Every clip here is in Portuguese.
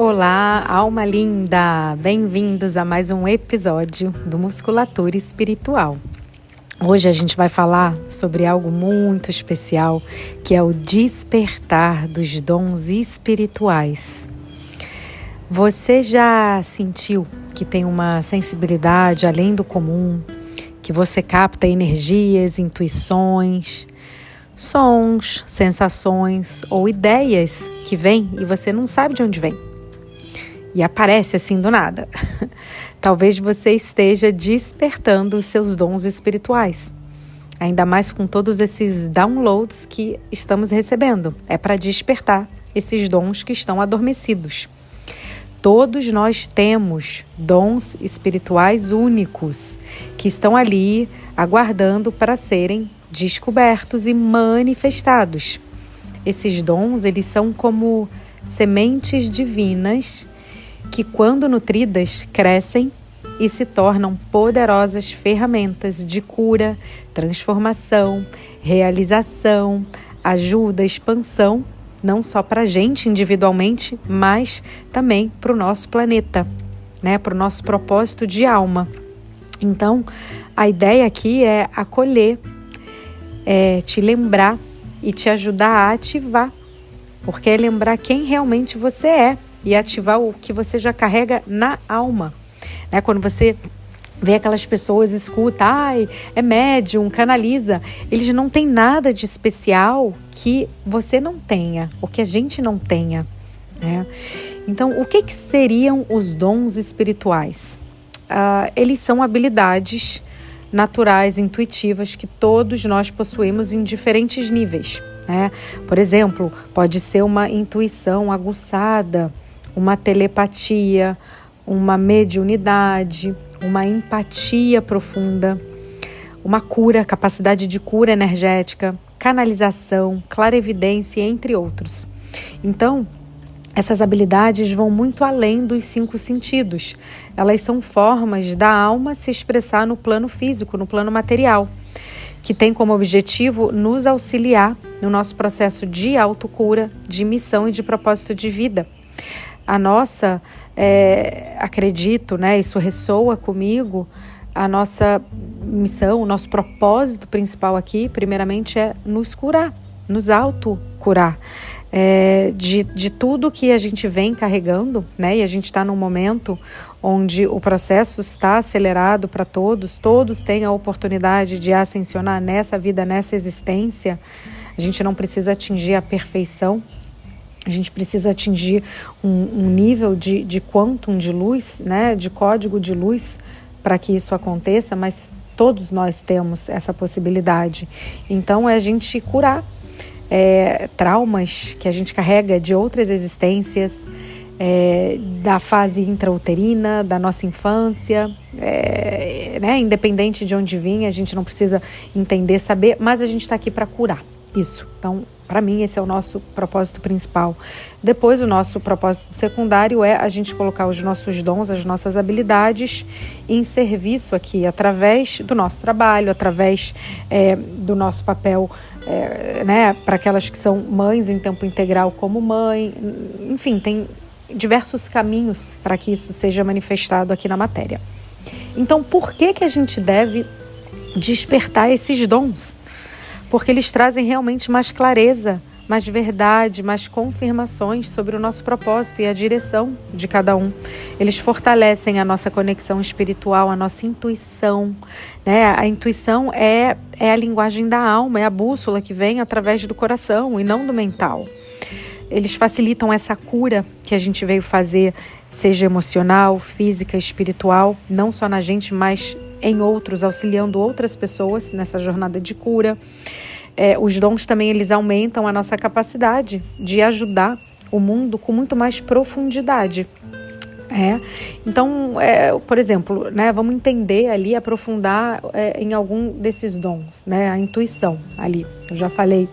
Olá, alma linda! Bem-vindos a mais um episódio do Musculatura Espiritual. Hoje a gente vai falar sobre algo muito especial, que é o despertar dos dons espirituais. Você já sentiu que tem uma sensibilidade além do comum, que você capta energias, intuições, sons, sensações ou ideias que vêm e você não sabe de onde vem? E aparece assim do nada. Talvez você esteja despertando os seus dons espirituais. Ainda mais com todos esses downloads que estamos recebendo. É para despertar esses dons que estão adormecidos. Todos nós temos dons espirituais únicos que estão ali aguardando para serem descobertos e manifestados. Esses dons, eles são como sementes divinas que, quando nutridas, crescem e se tornam poderosas ferramentas de cura, transformação, realização, ajuda, expansão, não só para a gente individualmente, mas também para o nosso planeta, né? Para o nosso propósito de alma. Então, a ideia aqui é acolher, te lembrar e te ajudar a ativar, porque é lembrar quem realmente você é e ativar o que você já carrega na alma. Né? Quando você vê aquelas pessoas, escuta, é médium, canaliza, eles não têm nada de especial que você não tenha, ou que a gente não tenha. Né? Então, o que seriam os dons espirituais? Eles são habilidades naturais, intuitivas, que todos nós possuímos em diferentes níveis. Né? Por exemplo, pode ser uma intuição aguçada, uma telepatia, uma mediunidade, uma empatia profunda, uma cura, capacidade de cura energética, canalização, clarevidência, entre outros. Então, essas habilidades vão muito além dos 5 sentidos. Elas são formas da alma se expressar no plano físico, no plano material, que tem como objetivo nos auxiliar no nosso processo de autocura, de missão e de propósito de vida. A nossa, acredito, né, isso ressoa comigo, a nossa missão, o nosso propósito principal aqui, primeiramente, é nos curar, nos autocurar. De tudo que a gente vem carregando, né? E a gente está num momento onde o processo está acelerado para todos têm a oportunidade de ascensionar nessa vida, nessa existência. A gente não precisa atingir a perfeição, a gente precisa atingir um nível de quantum de luz, né? De código de luz para que isso aconteça, mas todos nós temos essa possibilidade. Então é a gente curar traumas que a gente carrega de outras existências, da fase intrauterina, da nossa infância, né? Independente de onde vinha, a gente não precisa entender, saber, mas a gente está aqui para curar isso. Então, para mim, esse é o nosso propósito principal. Depois, o nosso propósito secundário é a gente colocar os nossos dons, as nossas habilidades em serviço aqui, através do nosso trabalho, através do nosso papel, né, para aquelas que são mães em tempo integral como mãe. Enfim, tem diversos caminhos para que isso seja manifestado aqui na matéria. Então, por que a gente deve despertar esses dons? Porque eles trazem realmente mais clareza, mais verdade, mais confirmações sobre o nosso propósito e a direção de cada um. Eles fortalecem a nossa conexão espiritual, a nossa intuição. Né? A intuição é a linguagem da alma, é a bússola que vem através do coração e não do mental. Eles facilitam essa cura que a gente veio fazer, seja emocional, física, espiritual, não só na gente, mas em outros, auxiliando outras pessoas nessa jornada de cura. Os dons também, eles aumentam a nossa capacidade de ajudar o mundo com muito mais profundidade. Então, por exemplo, né, vamos entender ali, aprofundar em algum desses dons, né, a intuição ali, eu já falei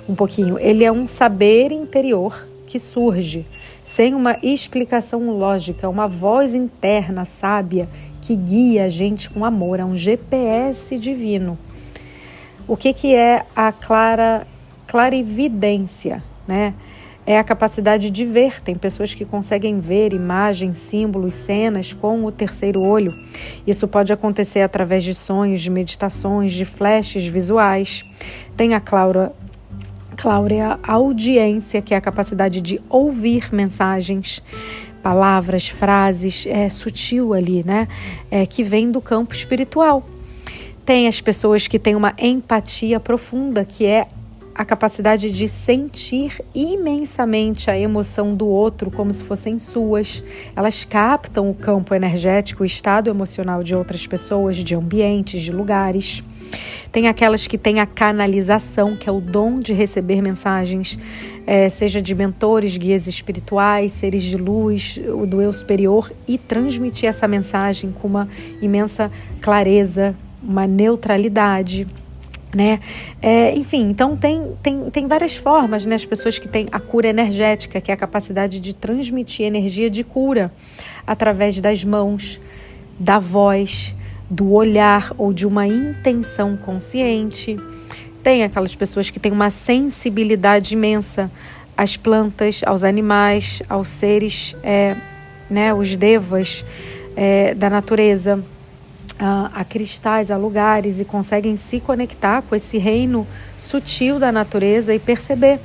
um pouquinho. Ele é um saber interior que surge sem uma explicação lógica, uma voz interna sábia que guia a gente com amor, é um GPS divino. O que é a clarividência, né? é a capacidade de ver. Tem pessoas que conseguem ver imagens, símbolos, cenas com o terceiro olho. Isso pode acontecer através de sonhos, de meditações, de flashes visuais. Tem a cláurea audiência, que é a capacidade de ouvir mensagens, palavras, frases, sutil ali, né? Que vem do campo espiritual. Tem as pessoas que têm uma empatia profunda, que é a capacidade de sentir imensamente a emoção do outro como se fossem suas. Elas captam o campo energético, o estado emocional de outras pessoas, de ambientes, de lugares. Tem aquelas que têm a canalização, que é o dom de receber mensagens, seja de mentores, guias espirituais, seres de luz, do eu superior, e transmitir essa mensagem com uma imensa clareza, uma neutralidade, né? Enfim, então tem várias formas, né? As pessoas que têm a cura energética, que é a capacidade de transmitir energia de cura através das mãos, da voz, do olhar ou de uma intenção consciente. Tem aquelas pessoas que têm uma sensibilidade imensa às plantas, aos animais, aos seres, né? Os devas da natureza, a cristais, a lugares, e conseguem se conectar com esse reino sutil da natureza e perceber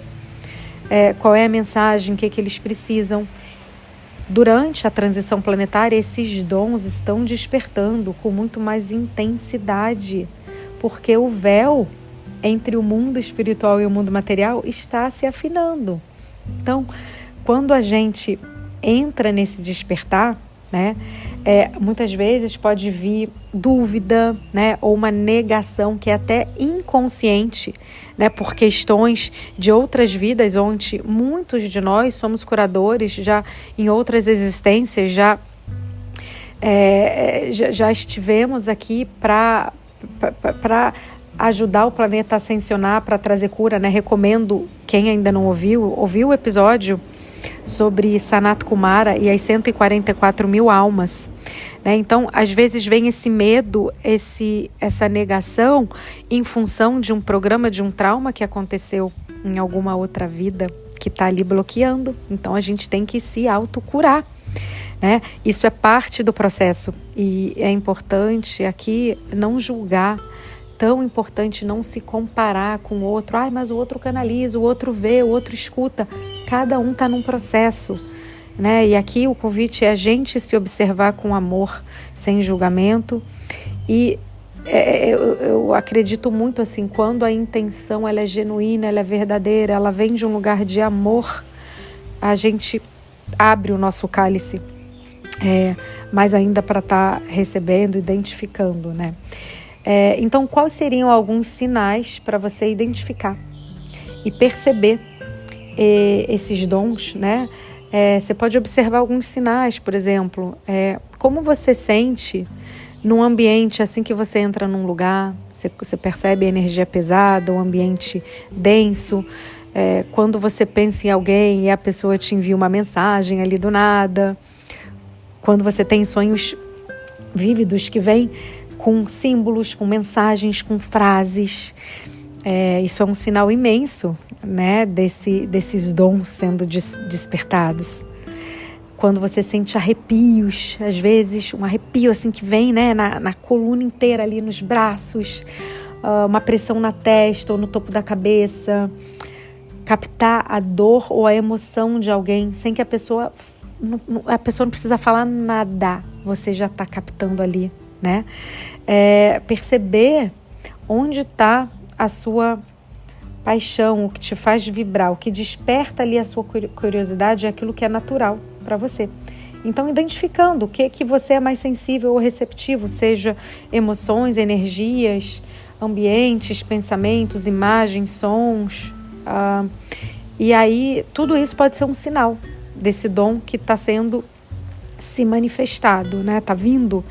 qual é a mensagem, o que eles precisam. Durante a transição planetária, esses dons estão despertando com muito mais intensidade, porque o véu entre o mundo espiritual e o mundo material está se afinando. Então, quando a gente entra nesse despertar, né, muitas vezes pode vir dúvida, né, ou uma negação que é até inconsciente, né, por questões de outras vidas, onde muitos de nós somos curadores já em outras existências, já estivemos aqui para ajudar o planeta a ascensionar, para trazer cura, né? Recomendo, quem ainda não ouviu o episódio sobre Sanat Kumara e as 144 mil almas, né? Então, às vezes vem esse medo, essa negação em função de um programa, de um trauma que aconteceu em alguma outra vida que está ali bloqueando. Então, a gente tem que se autocurar, né? Isso é parte do processo e é importante aqui não julgar. Tão importante não se comparar com o outro. Mas o outro canaliza, o outro vê, o outro escuta. Cada um está num processo, né? E aqui o convite é a gente se observar com amor, sem julgamento. E eu acredito muito assim, quando a intenção ela é genuína, ela é verdadeira, ela vem de um lugar de amor, a gente abre o nosso cálice, mais ainda para estar recebendo, identificando, né? Então, quais seriam alguns sinais para você identificar e perceber esses dons, né? Você pode observar alguns sinais, por exemplo, como você sente num ambiente assim que você entra num lugar, você percebe a energia pesada, o ambiente denso, quando você pensa em alguém e a pessoa te envia uma mensagem ali do nada, quando você tem sonhos vívidos que vêm com símbolos, com mensagens, com frases. Isso é um sinal imenso, né, desses dons sendo despertados. Quando você sente arrepios, às vezes um arrepio assim que vem, né, na coluna inteira ali, nos braços, uma pressão na testa ou no topo da cabeça, captar a dor ou a emoção de alguém sem que a pessoa não precisa falar nada, você já está captando ali, né? Perceber onde está a sua paixão, o que te faz vibrar, o que desperta ali a sua curiosidade, é aquilo que é natural para você. Então, identificando o que você é mais sensível ou receptivo, seja emoções, energias, ambientes, pensamentos, imagens, sons. E aí, tudo isso pode ser um sinal desse dom que está sendo se manifestado, né? Está vindo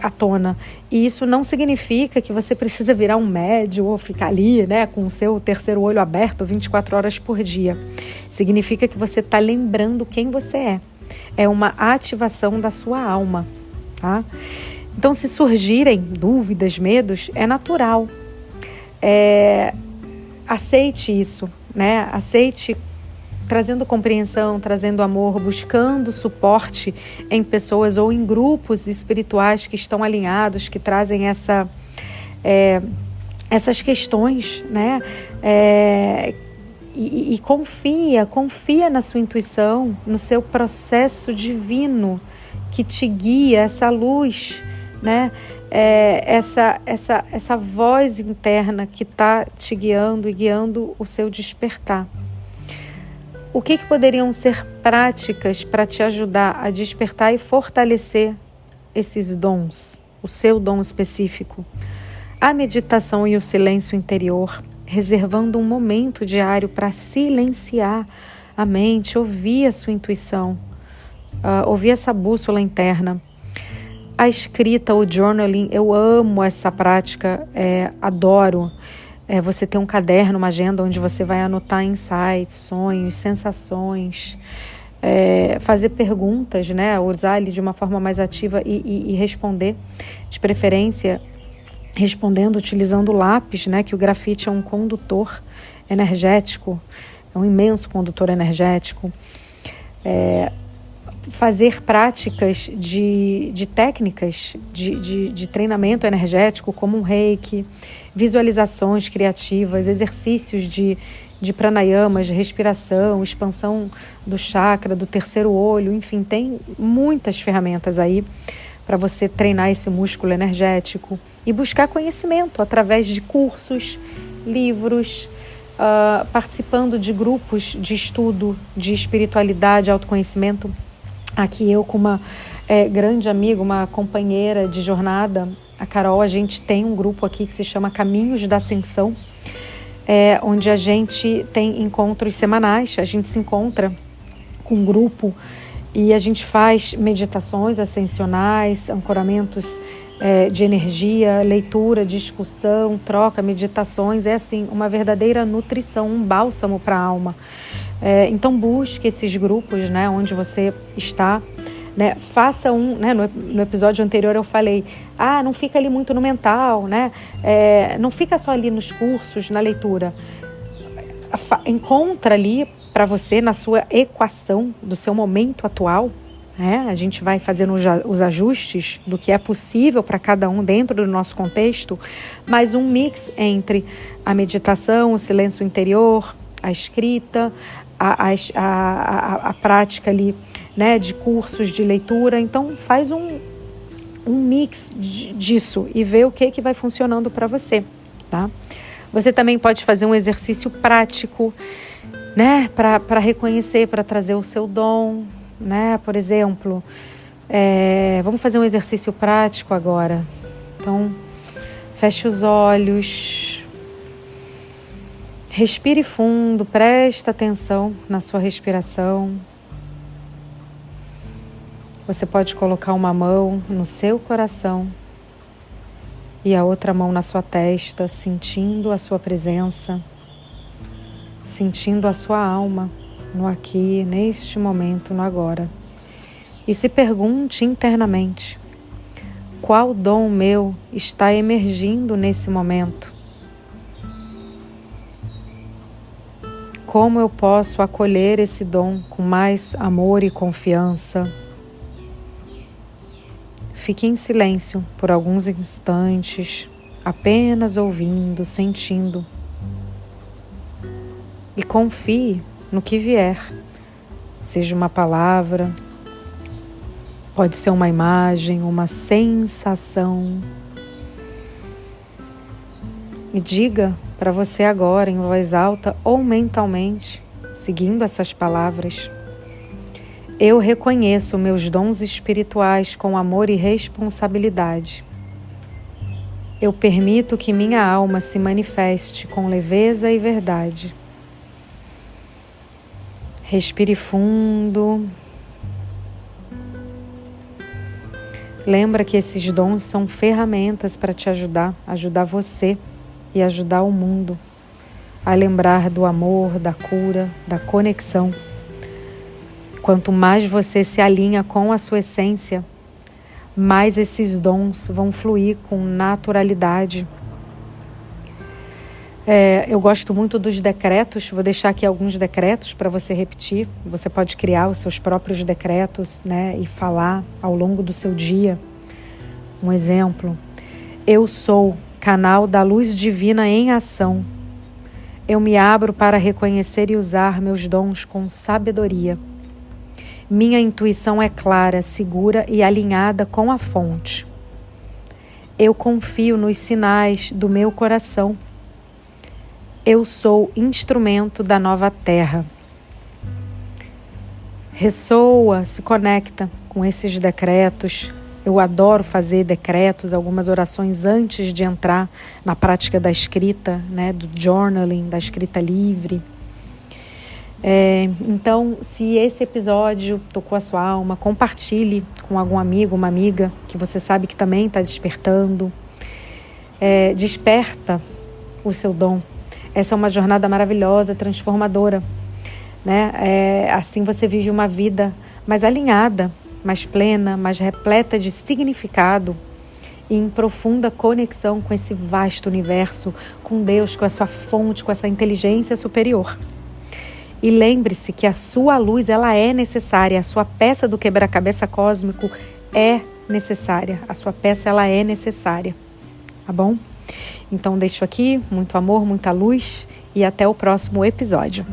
à tona. E isso não significa que você precisa virar um médium ou ficar ali, né, com o seu terceiro olho aberto 24 horas por dia. Significa que você está lembrando quem você é. É uma ativação da sua alma, tá? Então, se surgirem dúvidas, medos, é natural. Aceite isso, né? Aceite trazendo compreensão, trazendo amor, buscando suporte em pessoas ou em grupos espirituais que estão alinhados, que trazem essas questões, né? E confia na sua intuição, no seu processo divino que te guia, essa luz, né? Essa voz interna que está te guiando e guiando o seu despertar. O que poderiam ser práticas para te ajudar a despertar e fortalecer esses dons, o seu dom específico? A meditação e o silêncio interior, reservando um momento diário para silenciar a mente, ouvir a sua intuição, ouvir essa bússola interna. A escrita, o journaling, eu amo essa prática, adoro. Você ter um caderno, uma agenda onde você vai anotar insights, sonhos, sensações, fazer perguntas, né? Usar ele de uma forma mais ativa e responder, de preferência, respondendo utilizando o lápis, né? Que o grafite é um condutor energético, é um imenso condutor energético. Fazer práticas de técnicas de treinamento energético, como um reiki, visualizações criativas, exercícios de pranayamas, de respiração, expansão do chakra, do terceiro olho, enfim, tem muitas ferramentas aí para você treinar esse músculo energético e buscar conhecimento através de cursos, livros, participando de grupos de estudo de espiritualidade, autoconhecimento. Aqui eu com uma grande amiga, uma companheira de jornada, a Carol, a gente tem um grupo aqui que se chama Caminhos da Ascensão, onde a gente tem encontros semanais, a gente se encontra com um grupo e a gente faz meditações ascensionais, ancoramentos de energia, leitura, discussão, troca, meditações, assim, uma verdadeira nutrição, um bálsamo para a alma. Então busque esses grupos, né, onde você está, né, faça né, no episódio anterior eu falei, não fica ali muito no mental, né, não fica só ali nos cursos, na leitura, encontra ali para você na sua equação do seu momento atual, a gente vai fazendo os ajustes do que é possível para cada um dentro do nosso contexto, mas um mix entre a meditação, o silêncio interior, a escrita, a prática ali, né, de cursos de leitura. Então faz um mix disso e vê o que vai funcionando para você, tá? Você também pode fazer um exercício prático, né, para reconhecer, para trazer o seu dom, né? Por exemplo, vamos fazer um exercício prático agora. Então, feche os olhos, respire fundo, presta atenção na sua respiração. Você pode colocar uma mão no seu coração e a outra mão na sua testa, sentindo a sua presença, sentindo a sua alma no aqui, neste momento, no agora. E se pergunte internamente: qual dom meu está emergindo nesse momento? Como eu posso acolher esse dom com mais amor e confiança? Fique em silêncio por alguns instantes, apenas ouvindo, sentindo. E confie no que vier, seja uma palavra, pode ser uma imagem, uma sensação. E diga para você agora, em voz alta ou mentalmente, seguindo essas palavras: eu reconheço meus dons espirituais com amor e responsabilidade. Eu permito que minha alma se manifeste com leveza e verdade. Respire fundo. Lembra que esses dons são ferramentas para te ajudar você e ajudar o mundo a lembrar do amor, da cura, da conexão. Quanto mais você se alinha com a sua essência, mais esses dons vão fluir com naturalidade. Eu gosto muito dos decretos, vou deixar aqui alguns decretos para você repetir. Você pode criar os seus próprios decretos, né, e falar ao longo do seu dia. Um exemplo: eu sou canal da luz divina em ação. Eu me abro para reconhecer e usar meus dons com sabedoria. Minha intuição é clara, segura e alinhada com a fonte. Eu confio nos sinais do meu coração. Eu sou instrumento da nova terra. Ressoa, se conecta com esses decretos. Eu adoro fazer decretos, algumas orações antes de entrar na prática da escrita, né, do journaling, da escrita livre. Então, se esse episódio tocou a sua alma, compartilhe com algum amigo, uma amiga que você sabe que também está despertando. Desperta o seu dom. Essa é uma jornada maravilhosa, transformadora, né? Assim você vive uma vida mais alinhada, mais plena, mais repleta de significado e em profunda conexão com esse vasto universo, com Deus, com a sua fonte, com essa inteligência superior. E lembre-se que a sua luz, ela é necessária, a sua peça do quebra-cabeça cósmico é necessária, a sua peça, ela é necessária, tá bom? Então deixo aqui muito amor, muita luz e até o próximo episódio.